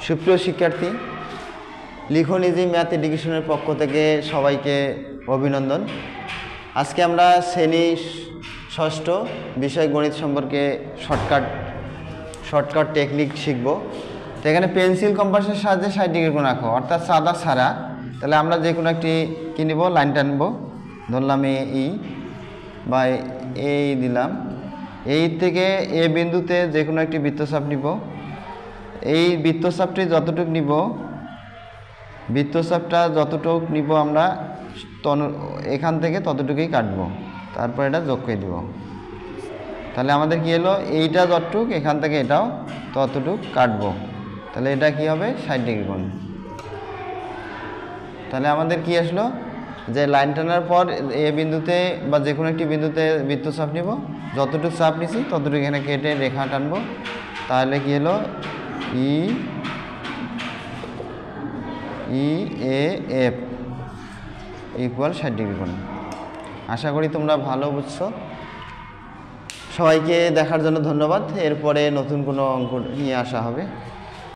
সুপ্রিয় শিক্ষার্থী, লিখন ইজি ম্যাথ এডুকেশনের পক্ষ থেকে সবাইকে অভিনন্দন। আজকে আমরা শ্রেণী ষষ্ঠ বিষয় গণিত সম্পর্কে শর্টকাট টেকনিক শিখব। তো এখানে পেন্সিল কম্পাসের সাহায্যে 60 ডিগ্রি কোণ আঁকো, অর্থাৎ সাদা ছাড়া। তাহলে আমরা যে কোনো একটি কী নিব, লাইন টানব, ধরলাম এই বা এই দিলাম। এই থেকে এ বিন্দুতে যে কোনো একটি বৃত্তচাপ নিব। এই বৃত্তচাপটি যতটুক নিব, বৃত্তচাপটা যতটুক নিব আমরা এখান থেকে ততটুকুই কাটব, তারপর এটা যোগ করে দিব। তাহলে আমাদের কি হলো, এইটা যতটুক এখান থেকে এটাও ততটুক কাটবো। তাহলে এটা কি হবে, 60 ডিগ্রি কোণ। তাহলে আমাদের কি আসলো, যে লাইন টানার পর এ বিন্দুতে বা যে কোনো একটি বিন্দুতে বৃত্তচাপ নিব, যতটুকু চাপ নিছি ততটুকু এখানে কেটে রেখা টানবো। তাহলে কি হলো, EAF ইকুয়াল 60 ডিগ্রি কোণ। আশা করি তোমরা ভালো বুঝছো। সবাইকে দেখার জন্য ধন্যবাদ। এরপরে নতুন কোনো অঙ্ক নিয়ে আসা হবে।